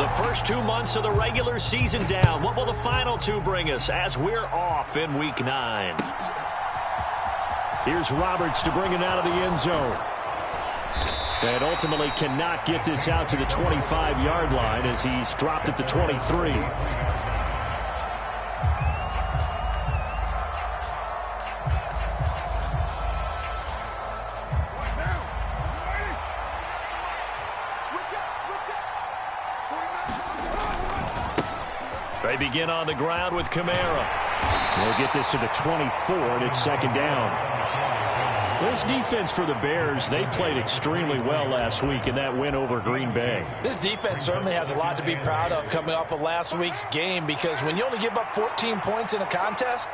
The first 2 months of the regular season down. What will the final two bring us as we're off in Week 9? Here's Roberts to bring it out of the end zone. And ultimately cannot get this out to the 25-yard line as he's dropped at the 23. They begin on the ground with Kamara. They'll get this to the 24, and it's second down. This defense for the Bears, they played extremely well last week in that win over Green Bay. This defense certainly has a lot to be proud of coming off of last week's game, because when you only give up 14 points in a contest,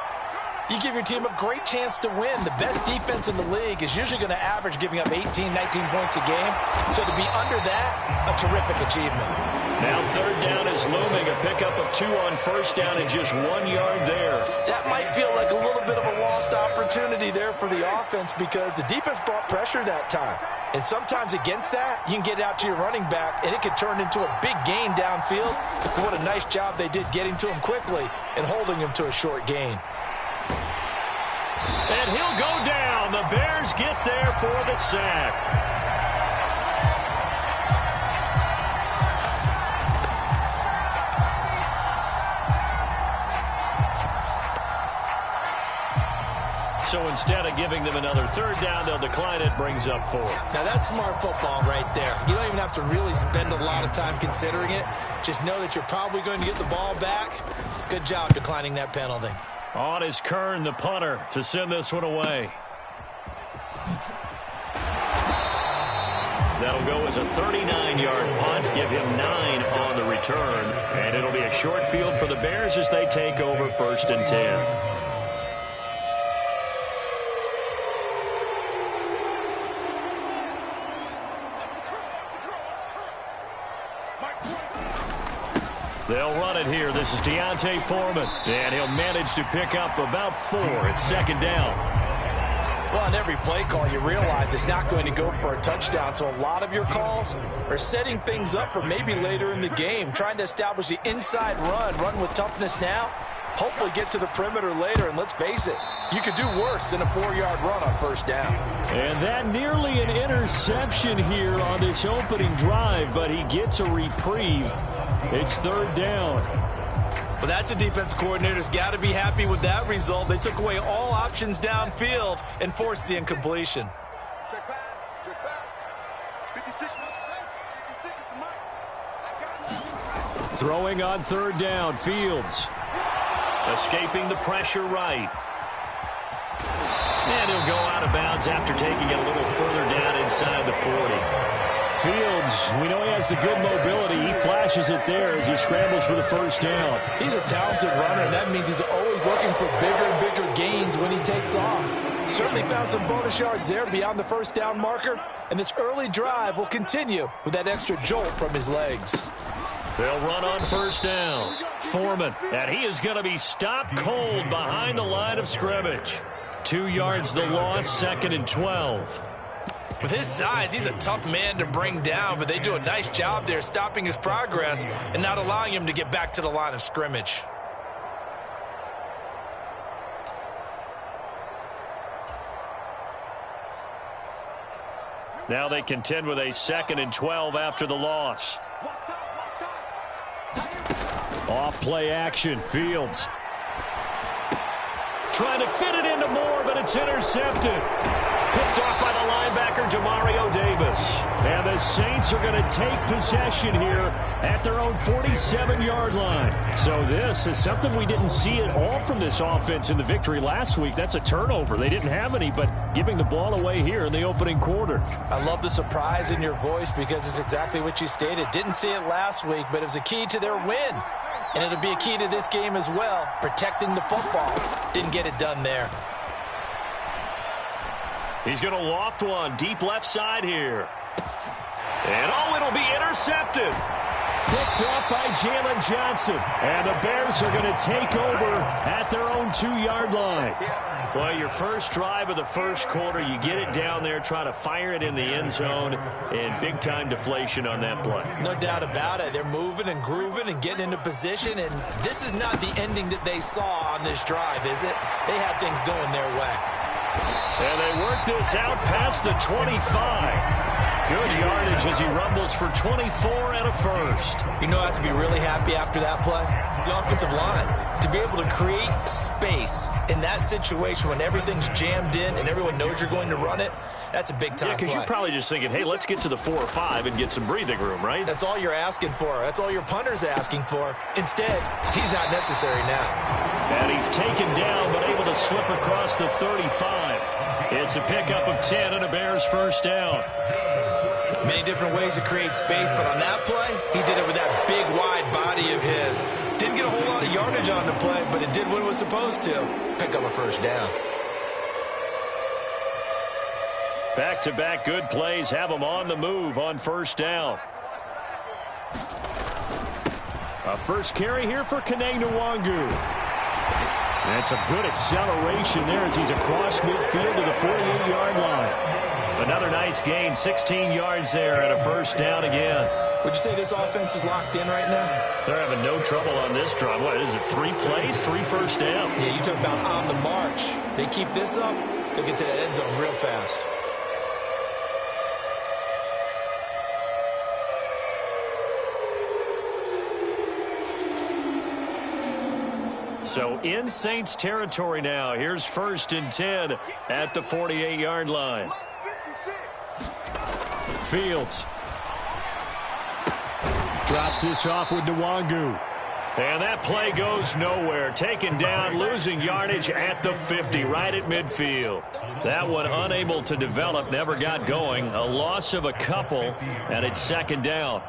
you give your team a great chance to win. The best defense in the league is usually going to average giving up 18, 19 points a game. So to be under that, a terrific achievement. Now third down is looming. A pickup of 2 on first down and just 1 yard there. That might feel like a little bit of a lost opportunity there for the offense, because the defense brought pressure that time. And sometimes against that, you can get out to your running back, and it could turn into a big gain downfield. What a nice job they did getting to him quickly and holding him to a short gain. And he'll go down. The Bears get there for the sack. So instead of giving them another third down, they'll decline it, brings up 4. Now that's smart football right there. You don't even have to really spend a lot of time considering it. Just know that you're probably going to get the ball back. Good job declining that penalty. On is Kern, the punter, to send this one away. That'll go as a 39-yard punt, give him 9 on the return. And it'll be a short field for the Bears as they take over 1st and 10. They'll run it here. This is Deontay Foreman. And he'll manage to pick up about 4 at second down. Well, on every play call, you realize it's not going to go for a touchdown. So a lot of your calls are setting things up for maybe later in the game, trying to establish the inside run with toughness now, hopefully get to the perimeter later. And let's face it, you could do worse than a 4-yard run on first down. And that nearly an interception here on this opening drive, but he gets a reprieve. It's third down. Well, that's a defense coordinator's got to be happy with that result. They took away all options downfield and forced the incompletion. Check pass. 56 is the mic. Throwing on third down, Fields. Escaping the pressure right. And he'll go out of bounds after taking it a little further down inside the 40. Fields, we know he has the good mobility. He flashes it there as he scrambles for the first down. He's a talented runner, and that means he's always looking for bigger and bigger gains when he takes off. Certainly found some bonus yards there beyond the first down marker, and this early drive will continue with that extra jolt from his legs. They'll run on first down. Foreman, and he is going to be stopped cold behind the line of scrimmage. 2 yards the loss, 2nd and 12. With his size, he's a tough man to bring down, but they do a nice job there stopping his progress and not allowing him to get back to the line of scrimmage. Now they contend with a 2nd and 12 after the loss. Off play action, Fields. Trying to fit it into Moore, but it's intercepted. Picked off by the linebacker, Demario Davis. And the Saints are going to take possession here at their own 47-yard line. So this is something we didn't see at all from this offense in the victory last week. That's a turnover. They didn't have any, but giving the ball away here in the opening quarter. I love the surprise in your voice because it's exactly what you stated. Didn't see it last week, but it was a key to their win. And it'll be a key to this game as well, protecting the football. Didn't get it done there. He's going to loft one deep left side here. And it'll be intercepted. Picked off by Jalen Johnson. And the Bears are going to take over at their own 2-yard line. Well, your first drive of the first quarter, you get it down there, try to fire it in the end zone, and big-time deflation on that play. No doubt about it. They're moving and grooving and getting into position, and this is not the ending that they saw on this drive, is it? They had things going their way. And they work this out past the 25. Good yardage as he rumbles for 24 and a first. You know, I have to be really happy after that play. The offensive line, to be able to create space in that situation when everything's jammed in and everyone knows you're going to run it, that's a big-time play. Because you're probably just thinking, hey, let's get to the 4 or 5 and get some breathing room, right? That's all you're asking for. That's all your punter's asking for. Instead, he's not necessary now. And he's taken down but able to slip across the 35. It's a pickup of 10 and a Bears first down. Many different ways to create space, but on that play, he did it with that big, wide body of his. Didn't get a whole lot of yardage on the play, but it did what it was supposed to. Pick up a first down. Back-to-back good plays have him on the move on first down. A first carry here for Kene Nwangu. That's a good acceleration there as he's across midfield to the 48-yard line. Another nice gain, 16 yards there and a first down again. Would you say this offense is locked in right now? They're having no trouble on this drive. What is it, 3 plays, 3 first downs? Yeah, you talk about on the march. They keep this up, they'll get to that end zone real fast. So in Saints territory now. Here's 1st and 10 at the 48-yard line. Fields drops this off with Nwangu. And that play goes nowhere. Taken down, losing yardage at the 50, right at midfield. That one unable to develop, never got going. A loss of a couple, and it's 2nd down.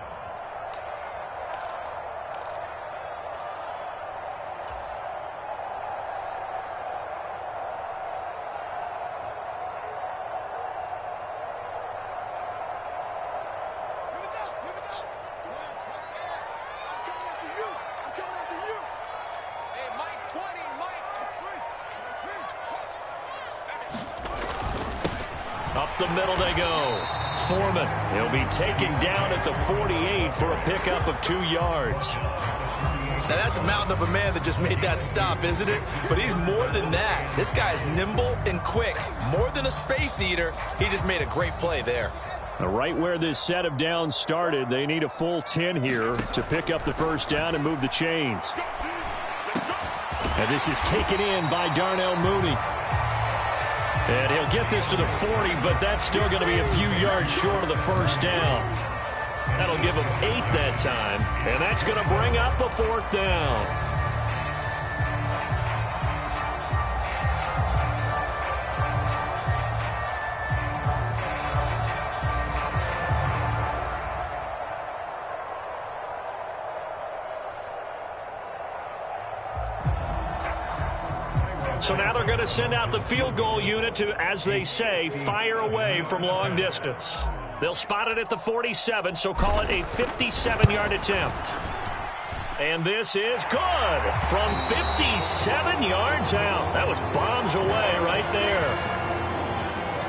Up the middle they go. Foreman, he'll be taken down at the 48 for a pickup of 2 yards. Now that's a mountain of a man that just made that stop, isn't it? But he's more than that. This guy's nimble and quick. More than a space eater. He just made a great play there. Right where this set of downs started, they need a full 10 here to pick up the first down and move the chains. And this is taken in by Darnell Mooney. And he'll get this to the 40, but that's still going to be a few yards short of the first down. That'll give him 8 that time, and that's going to bring up a 4th down. So now they're going to send out the field goal unit to, as they say, fire away from long distance. They'll spot it at the 47, so call it a 57-yard attempt. And this is good from 57 yards out. That was bombs away right there.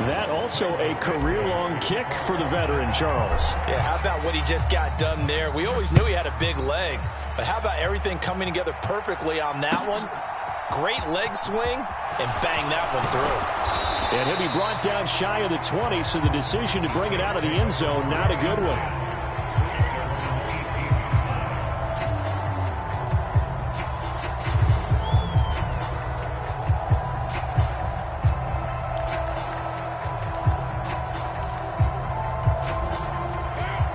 That also a career-long kick for the veteran, Charles. Yeah, how about what he just got done there? We always knew he had a big leg, but how about everything coming together perfectly on that one? Great leg swing, and bang that one through. And he'll be brought down shy of the 20, so the decision to bring it out of the end zone, not a good one.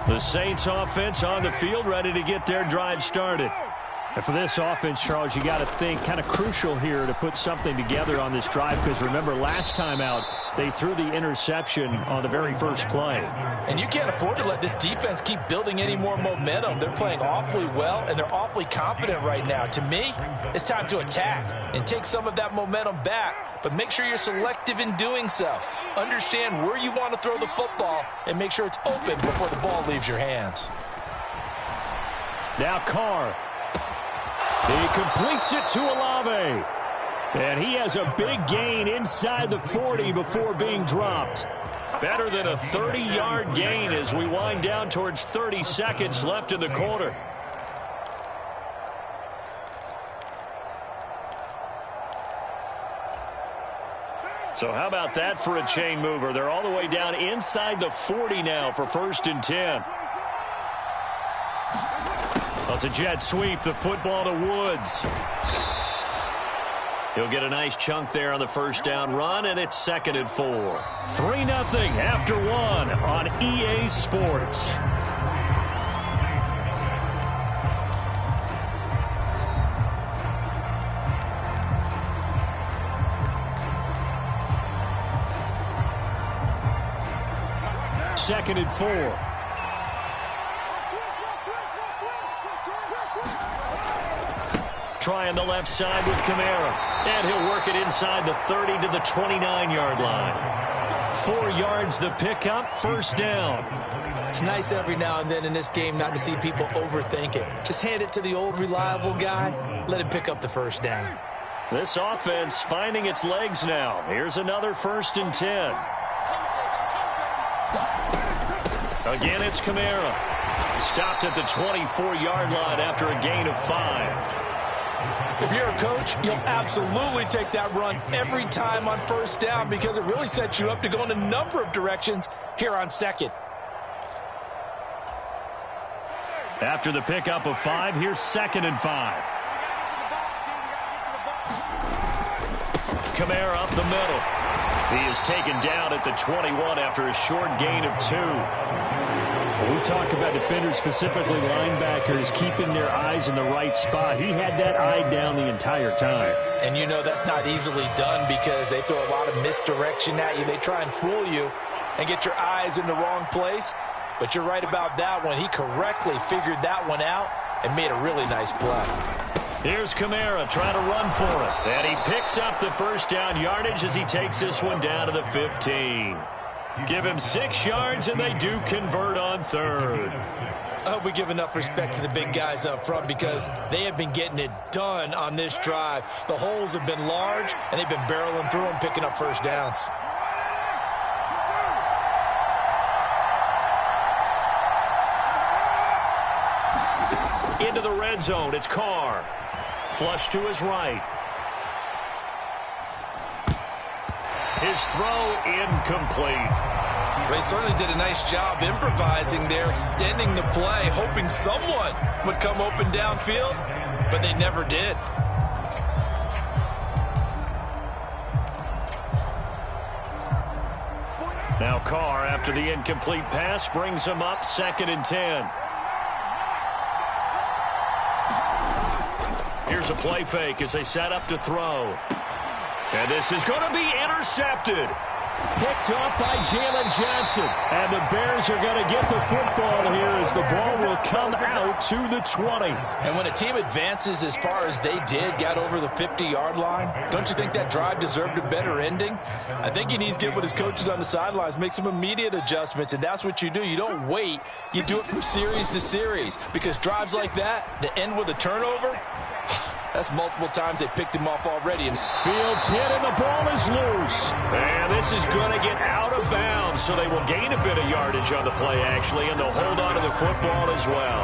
The Saints offense on the field, ready to get their drive started. And for this offense, Charles, you got to think kind of crucial here to put something together on this drive, because remember last time out, they threw the interception on the very first play. And you can't afford to let this defense keep building any more momentum. They're playing awfully well, and they're awfully confident right now. To me, it's time to attack and take some of that momentum back, but make sure you're selective in doing so. Understand where you want to throw the football and make sure it's open before the ball leaves your hands. Now Carr. He completes it to Olave. And he has a big gain inside the 40 before being dropped. Better than a 30-yard gain as we wind down towards 30 seconds left in the quarter. So how about that for a chain mover? They're all the way down inside the 40 now for 1st and 10. Well, it's a jet sweep, the football to Woods. He'll get a nice chunk there on the first down run, and it's 2nd and 4. 3-0 after 1 on EA Sports. Second and 4. Trying the left side with Kamara. And he'll work it inside the 30 to the 29-yard line. 4 yards the pickup, 1st down. It's nice every now and then in this game not to see people overthink it. Just hand it to the old reliable guy. Let him pick up the 1st down. This offense finding its legs now. Here's another 1st and 10. Again, it's Kamara. Stopped at the 24-yard line after a gain of 5. If you're a coach, you'll absolutely take that run every time on 1st down because it really sets you up to go in a number of directions here on 2nd. After the pickup of 5, here's 2nd and 5. Kamara up the middle. He is taken down at the 21 after a short gain of 2. We talk about defenders, specifically linebackers, keeping their eyes in the right spot. He had that eye down the entire time. And you know that's not easily done because they throw a lot of misdirection at you. They try and fool you and get your eyes in the wrong place. But you're right about that one. He correctly figured that one out and made a really nice play. Here's Kamara trying to run for it. And he picks up the 1st down yardage as he takes this one down to the 15. Give him 6 yards, and they do convert on 3rd. I hope we give enough respect to the big guys up front because they have been getting it done on this drive. The holes have been large, and they've been barreling through them, picking up 1st downs. Into the red zone, it's Carr. Flush to his right. His throw incomplete. They certainly did a nice job improvising there, extending the play, hoping someone would come open downfield, but they never did. Now Carr, after the incomplete pass, brings him up 2nd and 10. Here's a play fake as they set up to throw. And this is going to be intercepted. Picked up by Jalen Johnson. And the Bears are going to get the football here as the ball will come out to the 20. And when a team advances as far as they did, got over the 50-yard line, don't you think that drive deserved a better ending? I think he needs to get with his coaches on the sidelines, make some immediate adjustments, and that's what you do. You don't wait. You do it from series to series because drives like that end with a turnover, that's multiple times they picked him off already. Fields hit and the ball is loose. And this is going to get out of bounds, so they will gain a bit of yardage on the play, actually, and they'll hold on to the football as well.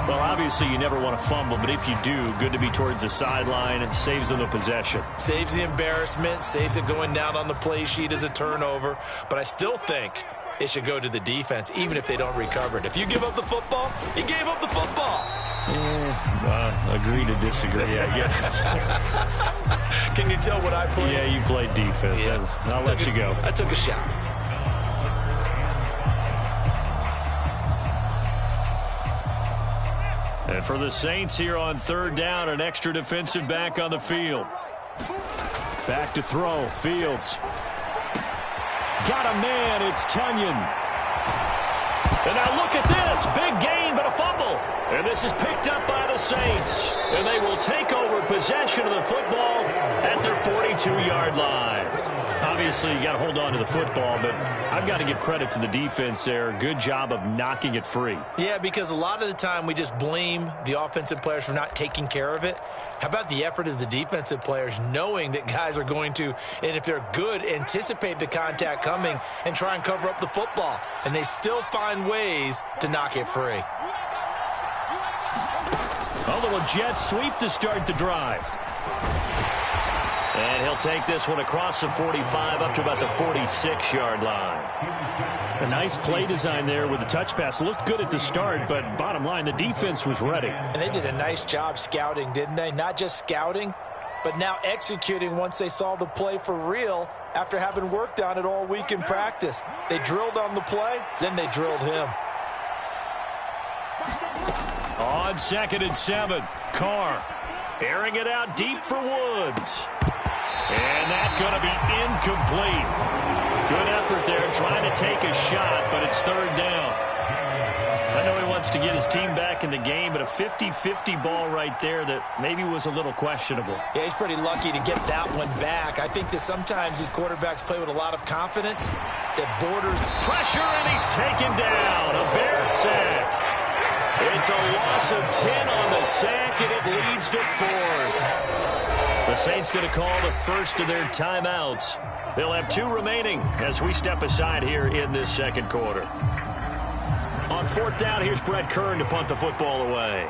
Well, obviously, you never want to fumble, but if you do, good to be towards the sideline. It saves them the possession. Saves the embarrassment, saves it going down on the play sheet as a turnover. But I still think it should go to the defense, even if they don't recover it. If you give up the football, you gave up the football. Agree to disagree, I guess. Can you tell what I played? Yeah, you played defense. Yeah. I'll let you go. I took a shot. And for the Saints here on 3rd down, an extra defensive back on the field. Back to throw. Fields. Got a man. It's Tunyon. And now look at this. Big gain, but a fumble. And this is picked up by the Saints. and they will take over possession of the football at their 42-yard line. Obviously, you got to hold on to the football, but I've got to give credit to the defense there. Good job of knocking it free. Yeah, because a lot of the time we just blame the offensive players for not taking care of it. How about the effort of the defensive players knowing that guys are going to, and if they're good, anticipate the contact coming and try and cover up the football. And they still find ways to knock it free. A little jet sweep to start the drive. And he'll take this one across the 45 up to about the 46-yard line. A nice play design there with the touch pass. Looked good at the start, but bottom line, the defense was ready. And they did a nice job scouting, didn't they? Not just scouting, but now executing once they saw the play for real after having worked on it all week in practice. They drilled on the play, then they drilled him. On 2nd and 7, Carr airing it out deep for Woods. And that's going to be incomplete. Good effort there trying to take a shot, but it's 3rd down. I know he wants to get his team back in the game, but a 50-50 ball right there that maybe was a little questionable. Yeah, he's pretty lucky to get that one back. I think that sometimes these quarterbacks play with a lot of confidence that borders pressure, and he's taken down. A Bear sack. It's a loss of 10 on the sack, and it leads to 4th. The Saints going to call the first of their timeouts. They'll have 2 remaining as we step aside here in this 2nd quarter. On 4th down, here's Brett Kern to punt the football away.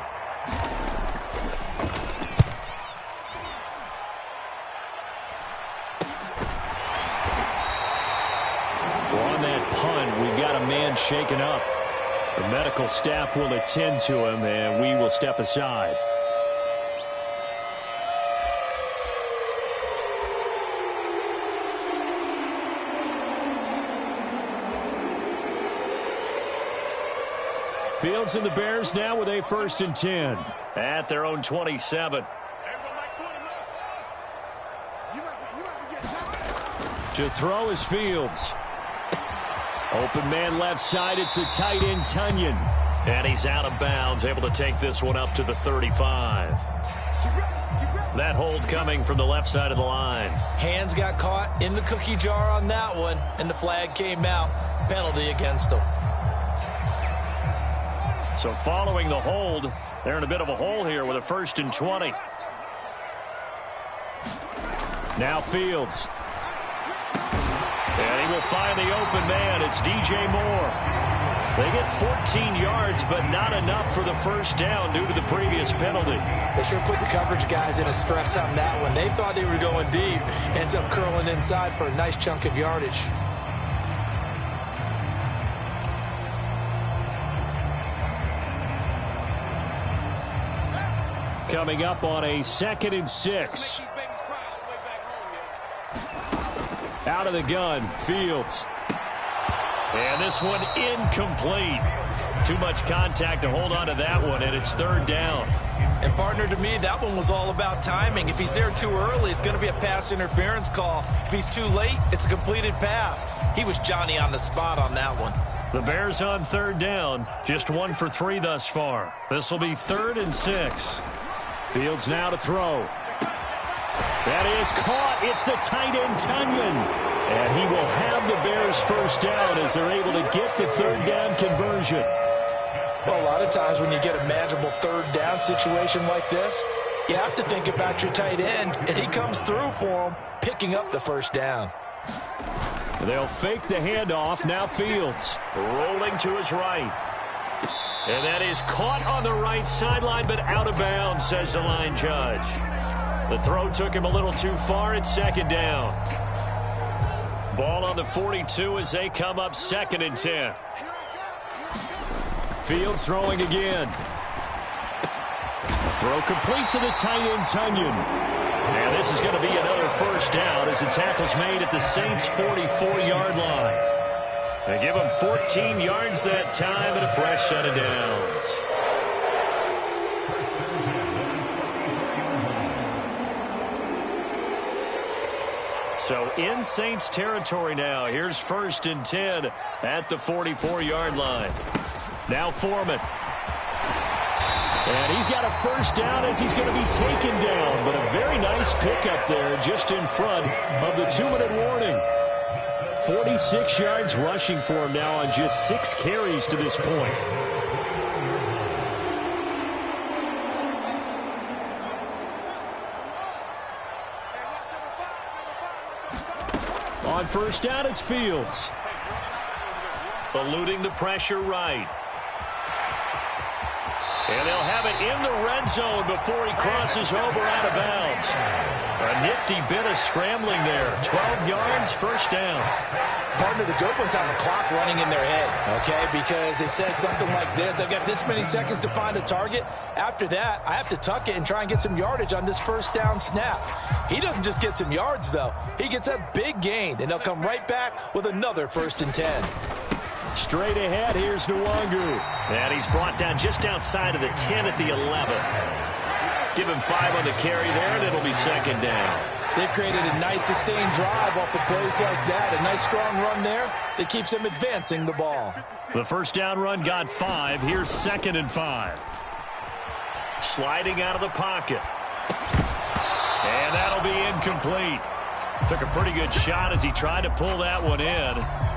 Well, on that punt, we've got a man shaken up. The medical staff will attend to him, and we will step aside. Fields and the Bears now with a 1st and 10 at their own 27. To throw is Fields. Open man left side. It's the tight end, Tunyon. And he's out of bounds, able to take this one up to the 35. That hold coming from the left side of the line. Hands got caught in the cookie jar on that one, and the flag came out. Penalty against him. So following the hold, they're in a bit of a hole here with a 1st and 20. Now Fields. And he will find the open man. It's DJ Moore. They get 14 yards, but not enough for the 1st down due to the previous penalty. They sure put the coverage guys in a stress on that one. They thought they were going deep. Ends up curling inside for a nice chunk of yardage. Coming up on a 2nd and 6. Out of the gun, Fields. And this one incomplete. Too much contact to hold on to that one, and it's 3rd down. And, partner, to me, that one was all about timing. If he's there too early, it's going to be a pass interference call. If he's too late, it's a completed pass. He was Johnny on the spot on that one. The Bears on 3rd down, just 1 for 3 thus far. This will be 3rd and 6. Fields now to throw. That is caught. It's the tight end, Tunyon. And he will have the Bears 1st down as they're able to get the 3rd down conversion. Well, a lot of times when you get a manageable 3rd down situation like this, you have to think about your tight end, and he comes through for him, picking up the 1st down. They'll fake the handoff. Now Fields rolling to his right. And that is caught on the right sideline, but out of bounds, says the line judge. The throw took him a little too far. It's 2nd down. Ball on the 42 as they come up 2nd and 10. Fields throwing again. The throw complete to the tight end, Tunyon. And this is going to be another 1st down as the tackle's made at the Saints' 44-yard line. They give him 14 yards that time and a fresh set of downs. So in Saints territory now. Here's 1st and 10 at the 44-yard line. Now Foreman. And he's got a first down as he's going to be taken down. But a very nice pickup there just in front of the 2-minute warning. 46 yards rushing for him now on just 6 carries to this point. On first down, it's Fields. Eluding the pressure right. And they'll have it in the red zone before he crosses over out of bounds. A nifty bit of scrambling there. 12 yards, first down. Partner, the good ones have the clock running in their head, okay? Because it says something like this. I've got this many seconds to find a target. After that, I have to tuck it and try and get some yardage on this first down snap. He doesn't just get some yards, though. He gets a big gain, and they'll come right back with another 1st and 10. Straight ahead, here's Nwangu. And he's brought down just outside of the 10 at the 11. Give him 5 on the carry there, and it'll be 2nd down. They've created a nice sustained drive off of plays like that. A nice strong run there that keeps them advancing the ball. The first down run got 5. Here's 2nd and 5. Sliding out of the pocket. And that'll be incomplete. Took a pretty good shot as he tried to pull that one in.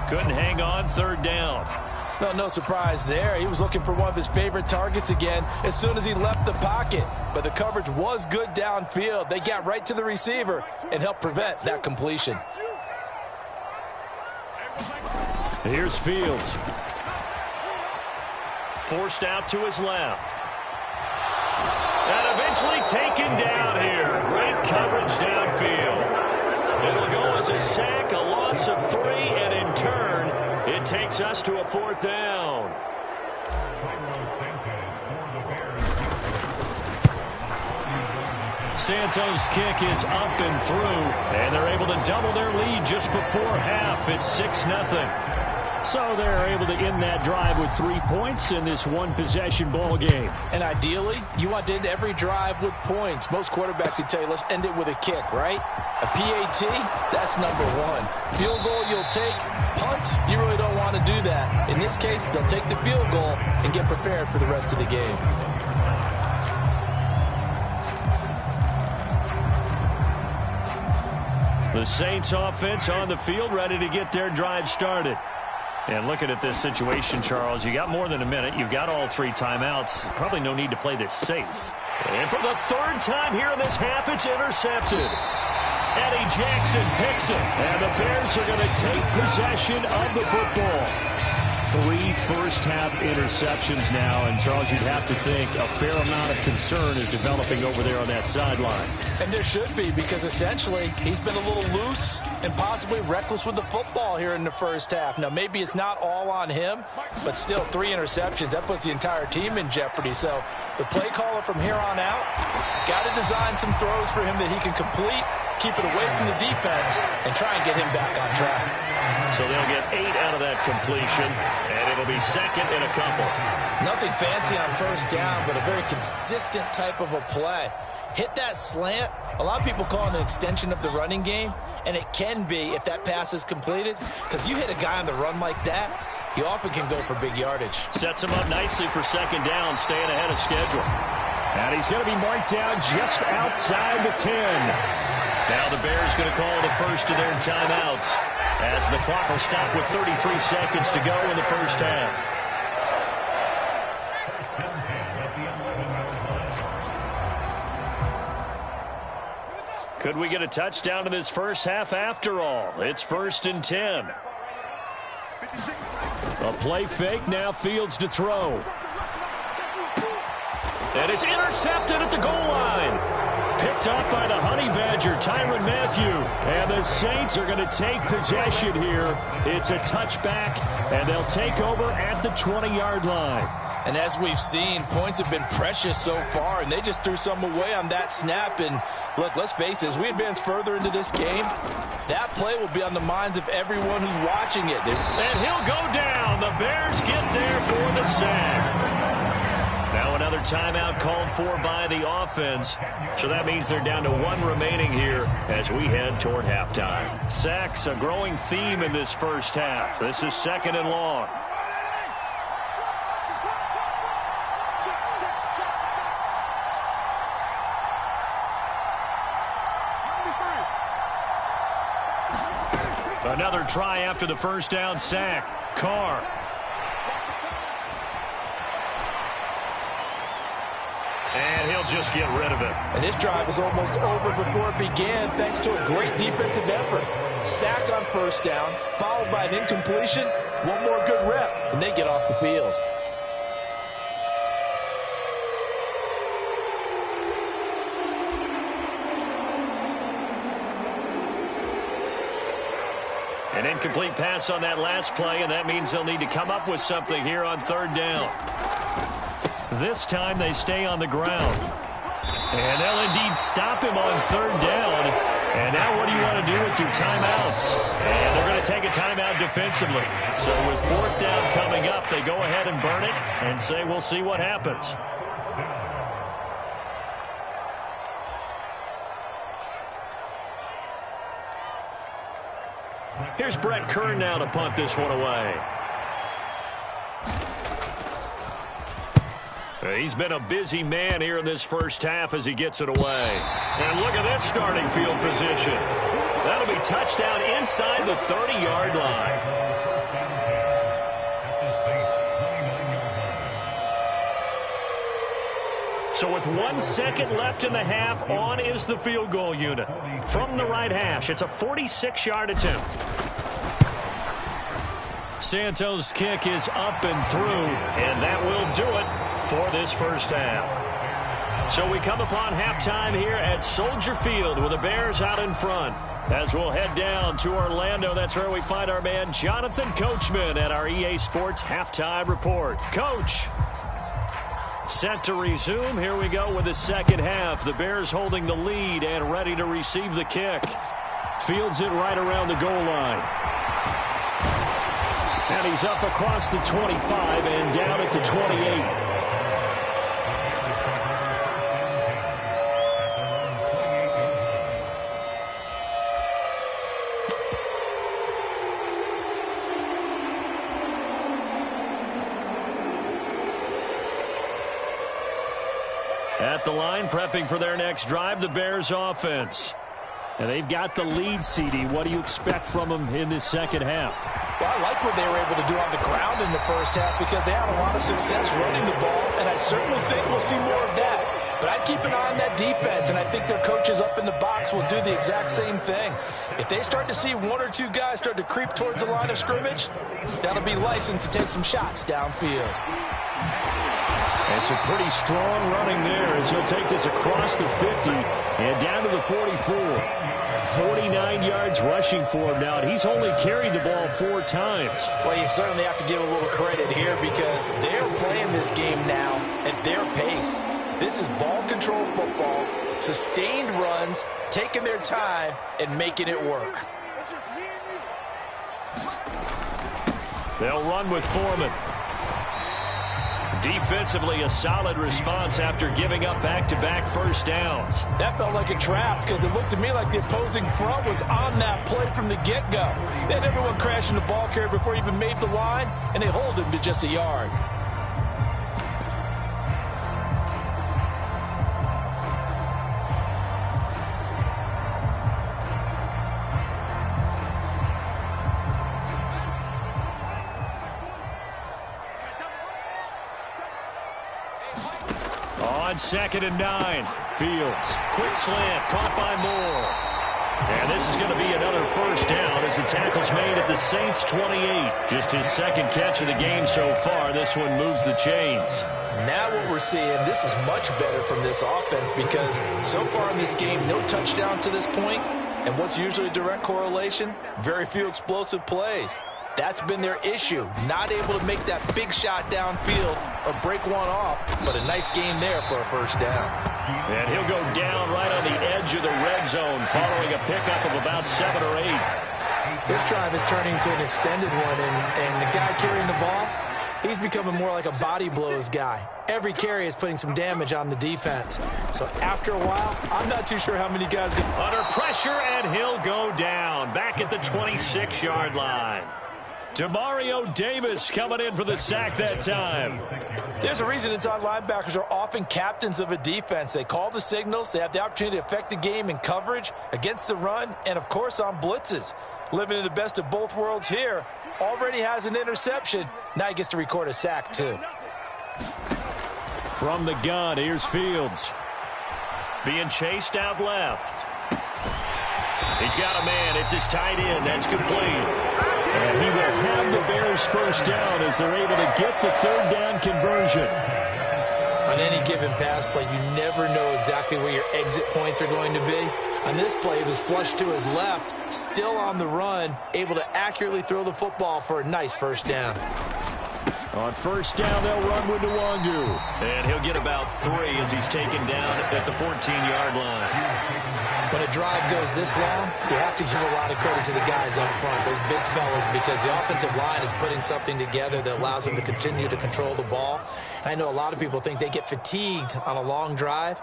Couldn't hang on, 3rd down. No surprise there. He was looking for one of his favorite targets again as soon as he left the pocket. But the coverage was good downfield. They got right to the receiver and helped prevent that completion. Here's Fields. Forced out to his left. And eventually taken down here. Great coverage downfield. It'll go as a sack, a loss of 3, and in turn, it takes us to a 4th down. Santos' kick is up and through, and they're able to double their lead just before half. It's 6-0. So they're able to end that drive with 3 points in this one-possession ball game. And ideally, you want to end every drive with points. Most quarterbacks would tell you, let's end it with a kick, right? A PAT, that's number 1. Field goal you'll take. Punts, you really don't want to do that. In this case, they'll take the field goal and get prepared for the rest of the game. The Saints offense on the field, ready to get their drive started. And looking at this situation, Charles, you got more than a minute. You've got all 3 timeouts. Probably no need to play this safe. And for the 3rd time here in this half, it's intercepted. Eddie Jackson picks it. And the Bears are going to take possession of the football. 3 first-half interceptions now. And, Charles, you'd have to think a fair amount of concern is developing over there on that sideline. And there should be, because essentially he's been a little loose and possibly reckless with the football here in the first half. Now, maybe it's not all on him, but still 3 interceptions. That puts the entire team in jeopardy. So the play caller from here on out got to design some throws for him that he can complete, keep it away from the defense, and try and get him back on track. So they'll get 8 out of that completion, and it'll be 2nd and a couple. Nothing fancy on first down, but a very consistent type of a play. Hit that slant. A lot of people call it an extension of the running game, and it can be if that pass is completed, because you hit a guy on the run like that, he often can go for big yardage. Sets him up nicely for 2nd down, staying ahead of schedule. And he's going to be marked down just outside the 10. Now the Bears going to call the first of their timeouts, as the clock will stop with 33 seconds to go in the first half. Could we get a touchdown in this first half after all? It's 1st and 10. A play fake, now Fields to throw. And it's intercepted at the goal line. Picked up by the Honey Badger, Tyrann Mathieu. And the Saints are going to take possession here. It's a touchback, and they'll take over at the 20-yard line. And as we've seen, points have been precious so far, and they just threw some away on that snap. And look, let's face it, as we advance further into this game, that play will be on the minds of everyone who's watching it. And he'll go down. The Bears get there for the sack. Now another timeout called for by the offense. So that means they're down to 1 remaining here as we head toward halftime. Sacks, a growing theme in this first half. This is 2nd and long. Another try after the first down sack. Carr. And he'll just get rid of it. And this drive is almost over before it began thanks to a great defensive effort. Sack on first down, followed by an incompletion. One more good rep, and they get off the field. An incomplete pass on that last play, and that means they'll need to come up with something here on third down. This time they stay on the ground. And they'll indeed stop him on third down. And now what do you want to do with your timeouts? And they're going to take a timeout defensively. So with fourth down coming up, they go ahead and burn it and say we'll see what happens. Here's Brett Kern now to punt this one away. He's been a busy man here in this first half as he gets it away. And look at this starting field position. That'll be touchdown inside the 30-yard line. So with 1 second left in the half, on is the field goal unit. From the right hash, it's a 46-yard attempt. Santos' kick is up and through, and that will do it for this first half. So we come upon halftime here at Soldier Field with the Bears out in front. As we'll head down to Orlando, that's where we find our man Jonathan Coachman at our EA Sports Halftime Report. Coach. Set to resume. Here we go with the second half. The Bears holding the lead and ready to receive the kick. Fields it right around the goal line. And he's up across the 25 and down at the 28. At the line, prepping for their next drive, the Bears offense. And they've got the lead, CD. What do you expect from them in this second half? Well, I like what they were able to do on the ground in the first half because they had a lot of success running the ball, and I certainly think we'll see more of that. But I'd keep an eye on that defense, and I think their coaches up in the box will do the exact same thing. If they start to see one or two guys start to creep towards the line of scrimmage, that'll be licensed to take some shots downfield. And some pretty strong running there as he'll take this across the 50 and down to the 44. 49 yards rushing for him now, and he's only carried the ball 4 times. Well, you certainly have to give a little credit here because they're playing this game now at their pace. This is ball control football, sustained runs, taking their time, and making it work. They'll run with Foreman. Defensively, a solid response after giving up back-to-back first downs. That felt like a trap because it looked to me like the opposing front was on that play from the get-go. They had everyone crashing the ball carrier before he even made the line, and they hold him to just a yard. On 2nd and 9. Fields. Quick slant. Caught by Moore. And this is going to be another first down as the tackle's made at the Saints' 28. Just his second catch of the game so far. This one moves the chains. Now what we're seeing, this is much better from this offense because so far in this game, no touchdown to this point. And what's usually a direct correlation? Very few explosive plays. That's been their issue. Not able to make that big shot downfield or break one off, but a nice game there for a first down. And he'll go down right on the edge of the red zone following a pickup of about 7 or 8. This drive is turning to an extended one, and the guy carrying the ball, he's becoming more like a body blows guy. Every carry is putting some damage on the defense. So after a while, I'm not too sure how many guys get under pressure, and he'll go down back at the 26-yard line. Demario Davis coming in for the sack that time. There's a reason inside linebackers are often captains of a defense. They call the signals. They have the opportunity to affect the game in coverage, against the run, and, of course, on blitzes. living in the best of both worlds here. Already has an interception. Now he gets to record a sack, too. From the gun, here's Fields. Being chased out left. He's got a man. It's his tight end. That's complete. And he will have the Bears first down as they're able to get the third down conversion. On any given pass play, you never know exactly where your exit points are going to be. On this play, it was flushed to his left, still on the run, able to accurately throw the football for a nice first down. On first down, they'll run with Nwangu. And he'll get about 3 as he's taken down at the 14-yard line. When a drive goes this long, you have to give a lot of credit to the guys up front, those big fellas, because the offensive line is putting something together that allows them to continue to control the ball. I know a lot of people think they get fatigued on a long drive.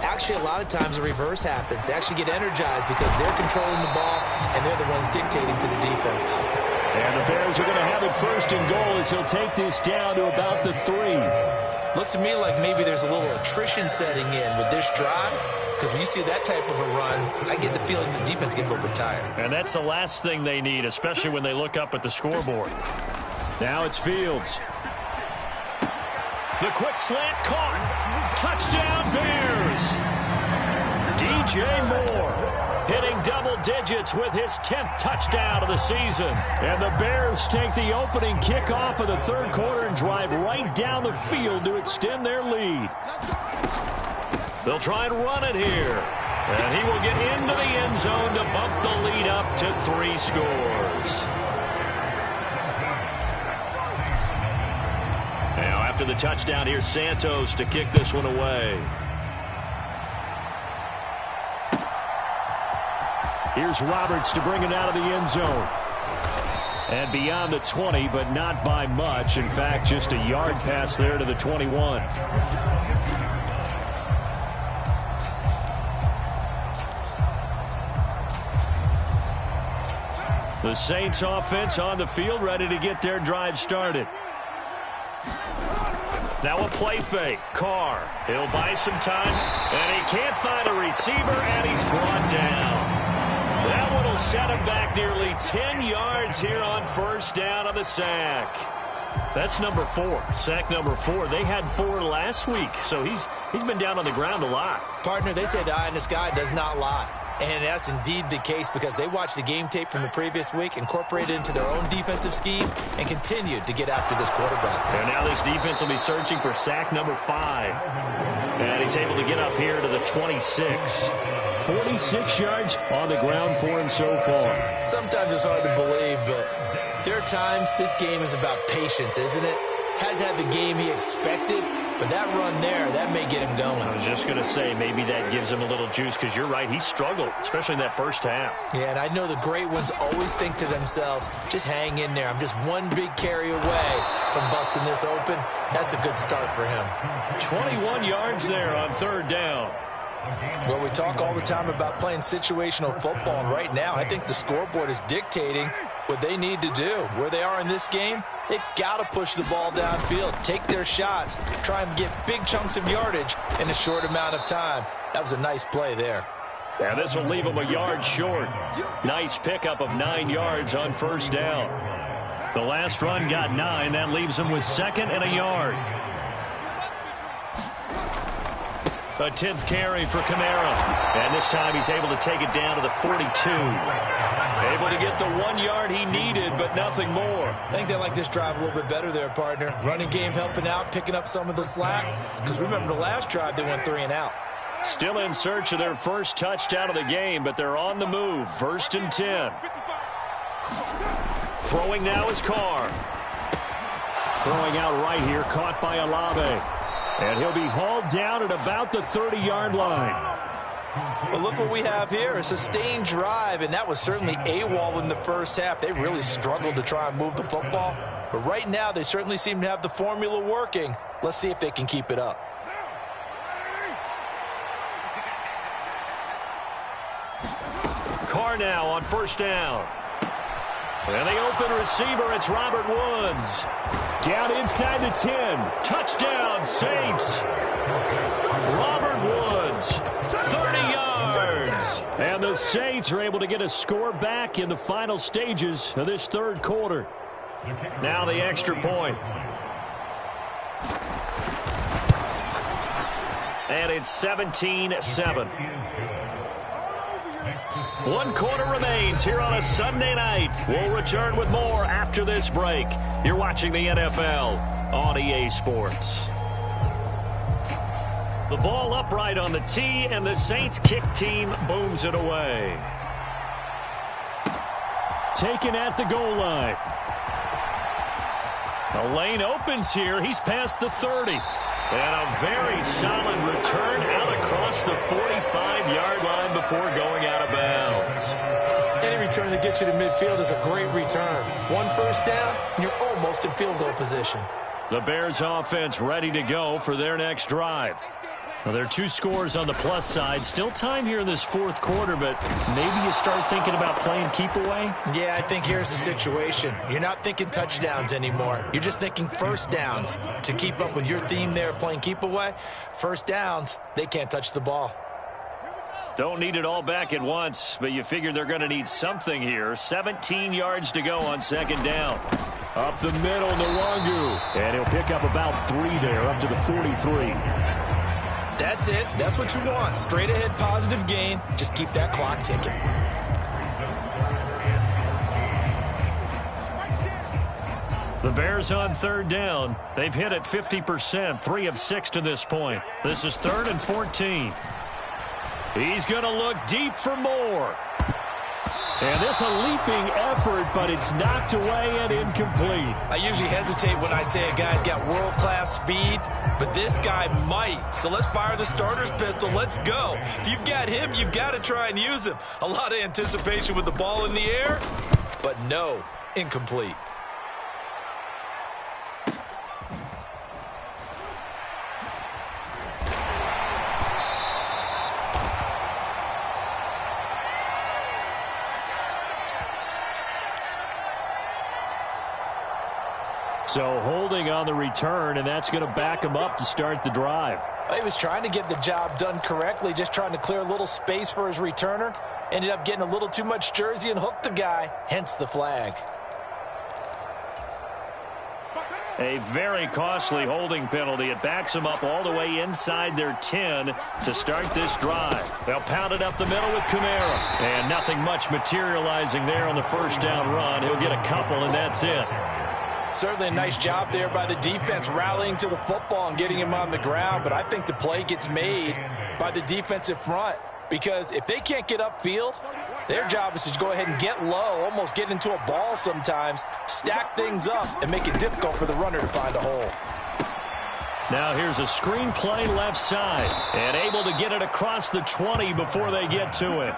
Actually, a lot of times the reverse happens. They actually get energized because they're controlling the ball, and they're the ones dictating to the defense. And the Bears are going to have it first and goal as he'll take this down to about the 3. Looks to me like maybe there's a little attrition setting in with this drive, because when you see that type of a run, I get the feeling the defense gets a little bit tired. And that's the last thing they need, especially when they look up at the scoreboard. Now it's Fields. The quick slant caught. Touchdown Bears. DJ Moore hitting double digits with his 10th touchdown of the season. And the Bears take the opening kickoff of the third quarter and drive right down the field to extend their lead. They'll try and run it here. And he will get into the end zone to bump the lead up to 3 scores. Now after the touchdown, here's Santos to kick this one away. Here's Roberts to bring it out of the end zone. And beyond the 20, but not by much. In fact, just a yard pass there to the 21. The Saints offense on the field, ready to get their drive started. Now a play fake. Carr. He'll buy some time. And he can't find a receiver, and he's brought down. That one will set him back nearly 10 yards here on first down on the sack. That's number 4. Sack number 4. They had 4 last week, so he's been down on the ground a lot. Partner, they say the eye in the sky does not lie. And that's indeed the case because they watched the game tape from the previous week, incorporated it into their own defensive scheme, and continued to get after this quarterback. And now this defense will be searching for sack number 5. And he's able to get up here to the 26. 46 yards on the ground for him so far. Sometimes it's hard to believe, but there are times this game is about patience, isn't it? Has had the game he expected, but that run there, that may get him going. I was just going to say, maybe that gives him a little juice, because you're right, he struggled, especially in that first half. Yeah, and I know the great ones always think to themselves, just hang in there. I'm just one big carry away from busting this open. That's a good start for him. 21 yards there on third down. Well, we talk all the time about playing situational football, and right now I think the scoreboard is dictating what they need to do. Where they are in this game, they've got to push the ball downfield, take their shots, try and get big chunks of yardage in a short amount of time. That was a nice play there. Yeah, this will leave them a yard short. Nice pickup of 9 yards on first down. The last run got 9. That leaves them with 2nd and a yard. A 10th carry for Kamara. And this time he's able to take it down to the 42. Able to get the 1 yard he needed, but nothing more. I think they like this drive a little bit better there, partner. Running game helping out, picking up some of the slack. Because remember the last drive, they went 3 and out. Still in search of their first touchdown of the game, but they're on the move. 1st and 10. Throwing now is Carr. Throwing out right here, caught by Olave. And he'll be hauled down at about the 30-yard line. Well, look what we have here, a sustained drive, and that was certainly AWOL in the first half. They really struggled to try and move the football. But right now, they certainly seem to have the formula working. Let's see if they can keep it up. Carr now on first down. And the open receiver, it's Robert Woods. Down inside the 10. Touchdown, Saints. Robert Woods, 30 yards. And the Saints are able to get a score back in the final stages of this third quarter. Now the extra point. And it's 17-7. One quarter remains here on a Sunday night. We'll return with more after this break. You're watching the NFL on EA Sports. The ball upright on the tee, and the Saints kick team booms it away. Taken at the goal line. The lane opens here. He's past the 30. And a very solid return out across the 45-yard line before going out of bounds. Any return that gets you to midfield is a great return. One first down, and you're almost in field goal position. The Bears offense ready to go for their next drive. Well, there are 2 scores on the plus side. Still time here in this fourth quarter, but maybe you start thinking about playing keep away? Yeah, I think here's the situation. You're not thinking touchdowns anymore. You're just thinking first downs. To keep up with your theme there of playing keep away, first downs, they can't touch the ball. Don't need it all back at once, but you figure they're going to need something here. 17 yards to go on second down. Up the middle, Nwangu. And he'll pick up about 3 there, up to the 43. That's it. That's what you want. Straight ahead positive gain. Just keep that clock ticking. The Bears on third down. They've hit it 50%, 3 of 6 to this point. This is 3rd and 14. He's going to look deep for more. And this a leaping effort, but it's knocked away and incomplete. I usually hesitate when I say a guy's got world-class speed, but this guy might. So let's fire the starter's pistol. Let's go. If you've got him, you've got to try and use him. A lot of anticipation with the ball in the air, but no, incomplete. So holding on the return, and that's going to back him up to start the drive. He was trying to get the job done correctly, just trying to clear a little space for his returner. Ended up getting a little too much jersey and hooked the guy, hence the flag. A very costly holding penalty. It backs them up all the way inside their 10 to start this drive. They'll pound it up the middle with Kamara. And nothing much materializing there on the first down run. He'll get a couple, and that's it. Certainly a nice job there by the defense rallying to the football and getting him on the ground, but I think the play gets made by the defensive front because if they can't get upfield, their job is to go ahead and get low, almost get into a ball sometimes, stack things up, and make it difficult for the runner to find a hole. Now here's a screen play left side and able to get it across the 20 before they get to it.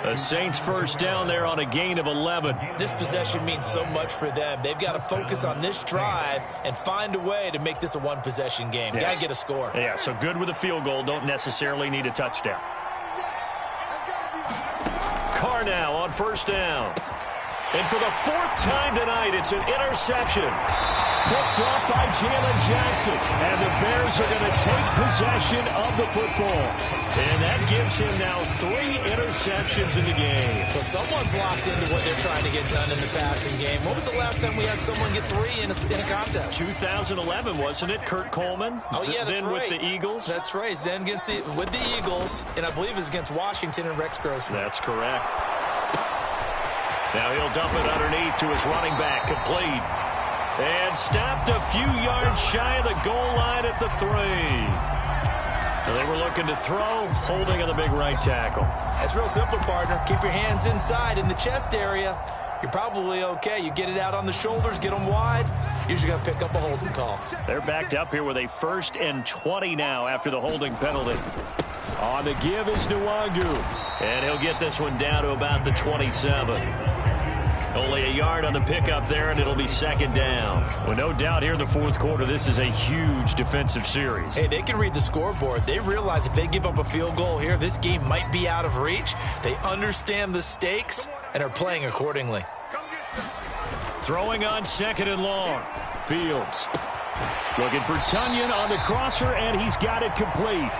The Saints first down there on a gain of 11. This possession means so much for them. They've got to focus on this drive and find a way to make this a one-possession game. Yes. Got to get a score. Yeah, so good with a field goal. Don't necessarily need a touchdown. Carr now on first down. And for the 4th time tonight, it's an interception. Picked up by Jalen Johnson. And the Bears are going to take possession of the football. And that gives him now 3 interceptions in the game. Well, someone's locked into what they're trying to get done in the passing game. When was the last time we had someone get 3 in a contest? 2011, wasn't it? Kurt Coleman? Oh, yeah, that's then right. With the Eagles? That's right. Then with the Eagles, and I believe it's against Washington and Rex Grossman. That's correct. Now he'll dump it underneath to his running back, complete. And stopped a few yards shy of the goal line at the 3. They were looking to throw, holding on the big right tackle. That's real simple, partner. Keep your hands inside in the chest area. You're probably okay. You get it out on the shoulders, get them wide. Usually going to pick up a holding call. They're backed up here with a 1st and 20 now after the holding penalty. On the give is Nwangu. And he'll get this one down to about the 27. Only a yard on the pickup there, and it'll be 2nd down. Well, no doubt here in the 4th quarter, this is a huge defensive series. Hey, they can read the scoreboard. They realize if they give up a field goal here, this game might be out of reach. They understand the stakes and are playing accordingly. Throwing on 2nd and long. Fields looking for Tunyon on the crosser, and he's got it complete.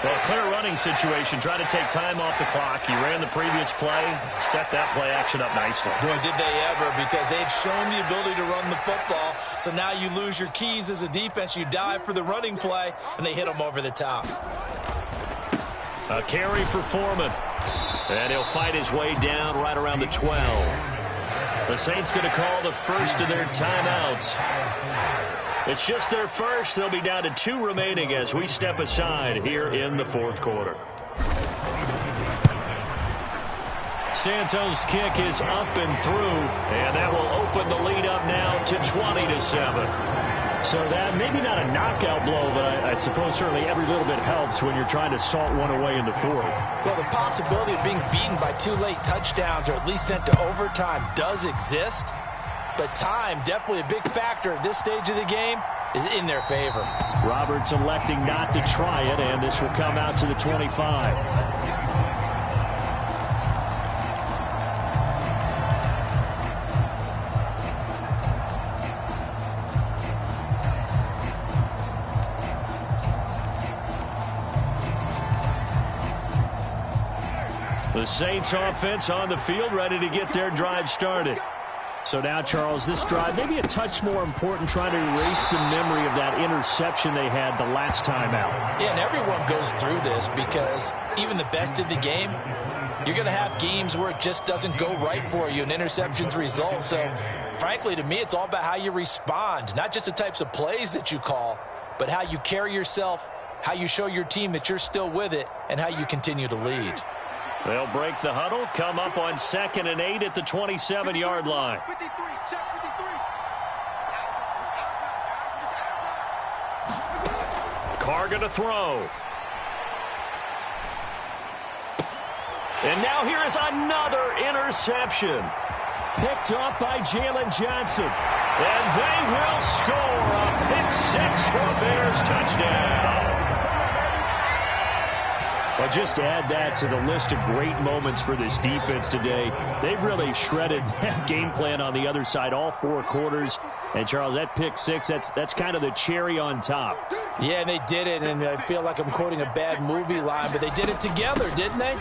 Well, clear running situation. Try to take time off the clock. He ran the previous play, set that play action up nicely. Boy, did they ever, because they'd shown the ability to run the football. So now you lose your keys as a defense. You dive for the running play, and they hit him over the top. A carry for Foreman. And he'll fight his way down right around the 12. The Saints going to call the first of their timeouts. It's just their first. They'll be down to 2 remaining as we step aside here in the fourth quarter. Santos' kick is up and through, and that will open the lead up now to 20-7. So that maybe not a knockout blow, but I suppose certainly every little bit helps when you're trying to salt one away in the fourth. Well, the possibility of being beaten by 2 late touchdowns or at least sent to overtime does exist. But time, definitely a big factor at this stage of the game, is in their favor. Roberts electing not to try it, and this will come out to the 25. The Saints offense on the field, ready to get their drive started. So now, Charles, this drive maybe a touch more important, trying to erase the memory of that interception they had the last time out. Yeah, and everyone goes through this because even the best in the game, you're going to have games where it just doesn't go right for you, and interceptions result. So, frankly, to me, it's all about how you respond, not just the types of plays that you call, but how you carry yourself, how you show your team that you're still with it, and how you continue to lead. They'll break the huddle, come up on 2nd and 8 at the 27-yard line. Carr going to throw. And now here is another interception. Picked off by Jalen Johnson. And they will score a pick-6 for a Bears touchdown. Well, just add that to the list of great moments for this defense today. They've really shredded that game plan on the other side all 4 quarters. And, Charles, that pick-6, that's kind of the cherry on top. Yeah, and they did it, and I feel like I'm quoting a bad movie line, but they did it together, didn't they?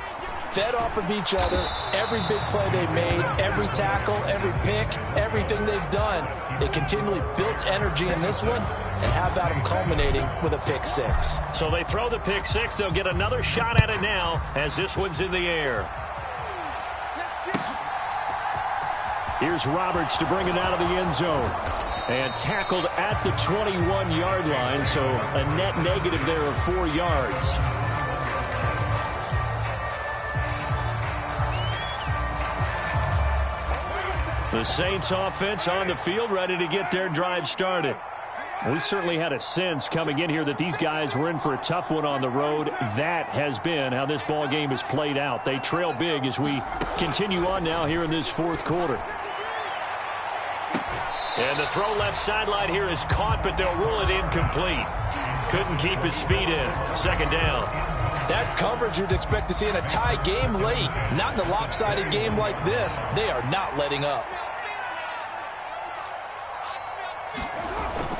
Fed off of each other, every big play they made, every tackle, every pick, everything they've done. They continually built energy in this one, and how about them culminating with a pick-6? So they throw the pick-6. They'll get another shot at it now as this one's in the air. Here's Roberts to bring it out of the end zone. And tackled at the 21-yard line, so a net negative there of 4 yards. The Saints offense on the field, ready to get their drive started. We certainly had a sense coming in here that these guys were in for a tough one on the road. That has been how this ball game has played out. They trail big as we continue on now here in this fourth quarter. And the throw left sideline here is caught, but they'll rule it incomplete. Couldn't keep his feet in. 2nd down. That's coverage you'd expect to see in a tie game late. Not in a lopsided game like this. They are not letting up.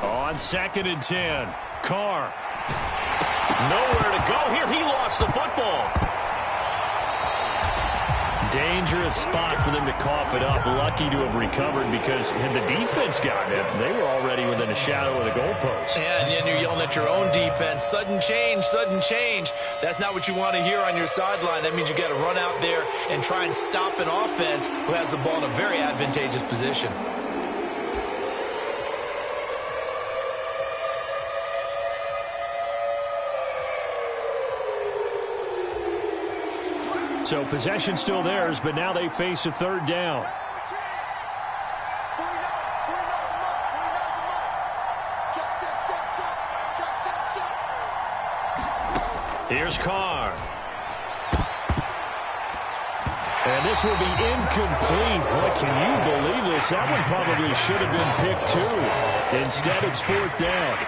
On 2nd and 10, Carr. Nowhere to go here. He lost the football. Dangerous spot for them to cough it up. Lucky to have recovered because had the defense gotten it, they were already within a shadow of the goalpost. Yeah, and then you're yelling at your own defense. Sudden change, sudden change. That's not what you want to hear on your sideline. That means you got to run out there and try and stop an offense who has the ball in a very advantageous position. So possession still theirs, but now they face a 3rd down. Here's Carr. And this will be incomplete. Boy, can you believe this? That one probably should have been picked too. Instead, it's 4th down.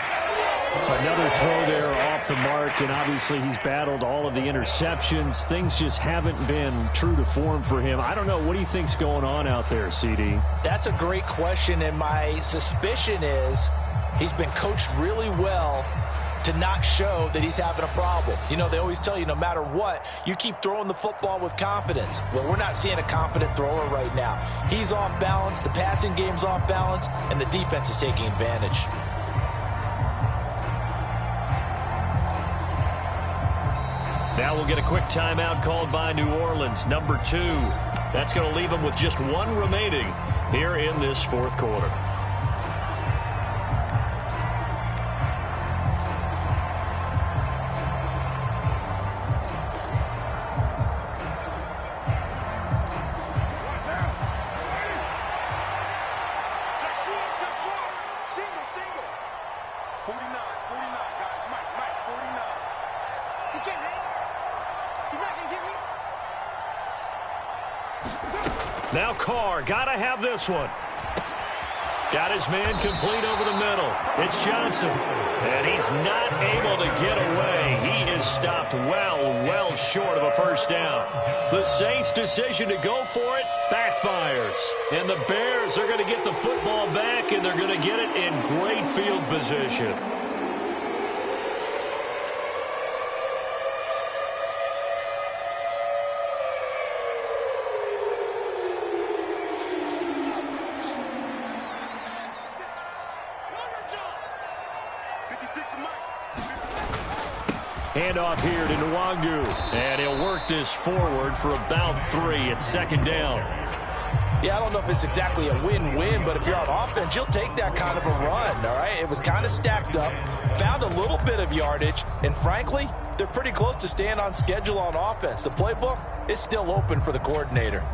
Another throw there off the mark, and obviously he's battled all of the interceptions. Things just haven't been true to form for him. I don't know. What do you think's going on out there, CD? That's a great question, and my suspicion is he's been coached really well to not show that he's having a problem. You know, they always tell you no matter what, you keep throwing the football with confidence. Well, we're not seeing a confident thrower right now. He's off balance, the passing game's off balance, and the defense is taking advantage. Now we'll get a quick timeout called by New Orleans, number 2. That's going to leave them with just 1 remaining here in this fourth quarter. Now Carr, gotta have this one. Got his man complete over the middle. It's Johnson. And he's not able to get away. He is stopped well short of a first down. The Saints' decision to go for it backfires. And the Bears are going to get the football back, and they're going to get it in great field position. Handoff here to Nwangu, and he'll work this forward for about 3 at second down. Yeah, I don't know if it's exactly a win-win, but if you're on offense, you'll take that kind of a run, all right? It was kind of stacked up, found a little bit of yardage, and frankly, they're pretty close to staying on schedule on offense. The playbook is still open for the coordinator.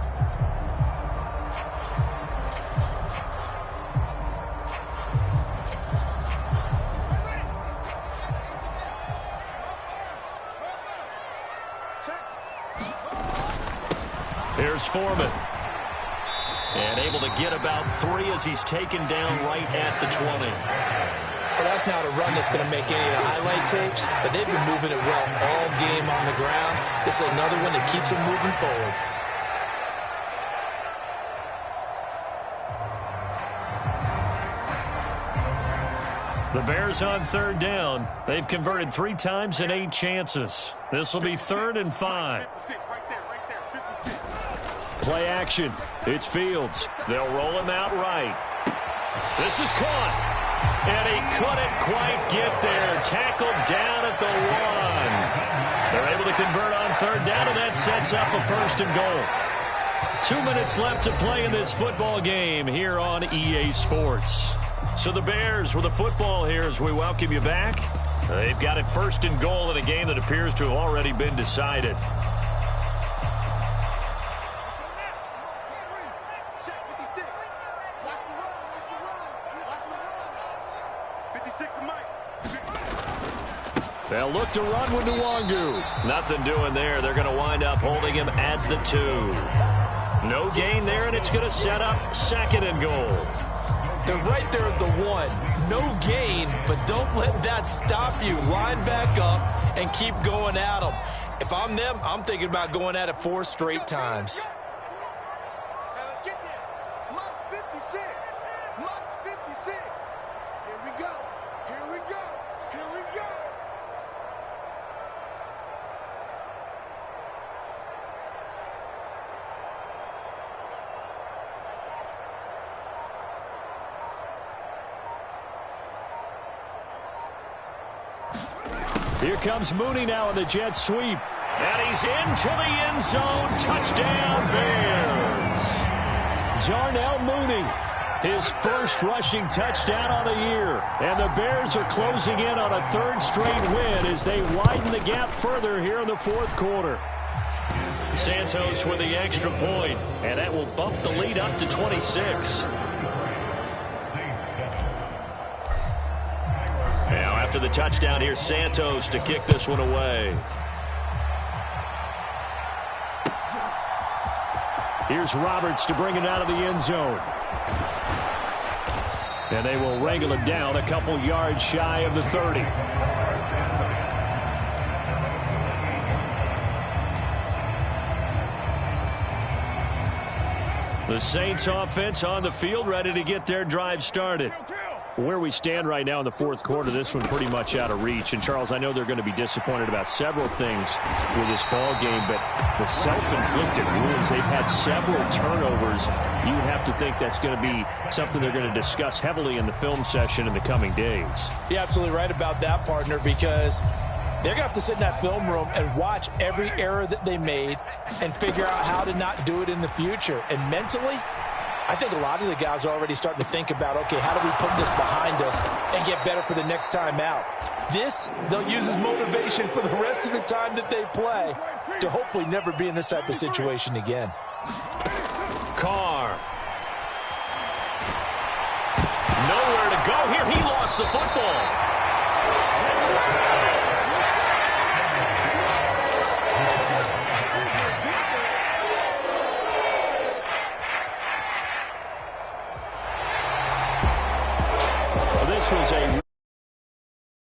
Here's Foreman. And able to get about 3 as he's taken down right at the 20. Well, that's not a run that's going to make any of the highlight tapes, but they've been moving it well all game on the ground. This is another one that keeps them moving forward. The Bears on third down. They've converted 3 times in 8 chances. This will be 3rd and 5. Play action. It's Fields. They'll roll him out right. This is caught. And he couldn't quite get there. Tackled down at the 1. They're able to convert on third down, and that sets up a 1st and goal. 2 minutes left to play in this football game here on EA Sports. So the Bears with the football here as we welcome you back. They've got it 1st and goal in a game that appears to have already been decided. They'll look to run with Nwangu. Nothing doing there. They're going to wind up holding him at the 2. No gain there, and it's going to set up 2nd and goal. They're right there at the 1. No gain, but don't let that stop you. Line back up and keep going at them. If I'm them, I'm thinking about going at it 4 straight times. Here comes Mooney now in the jet sweep. And he's into the end zone. Touchdown, Bears. Darnell Mooney, his first rushing touchdown on the year. And the Bears are closing in on a 3rd straight win as they widen the gap further here in the 4th quarter. Santos with the extra point, and that will bump the lead up to 26. Now after the touchdown, here's Santos to kick this one away. Here's Roberts to bring it out of the end zone. And they will wrangle it down a couple yards shy of the 30. The Saints offense on the field, ready to get their drive started. Where we stand right now in the fourth quarter, this one pretty much out of reach. And, Charles, I know they're going to be disappointed about several things with this ball game, but the self-inflicted wounds, they've had several turnovers. You would have to think that's going to be something they're going to discuss heavily in the film session in the coming days. You're absolutely right about that, partner, because they're going to have to sit in that film room and watch every error that they made and figure out how to not do it in the future. And mentally, I think a lot of the guys are already starting to think about, okay, how do we put this behind us and get better for the next time out? This, they'll use as motivation for the rest of the time that they play to hopefully never be in this type of situation again. Carr. Nowhere to go here. He lost the football. This was a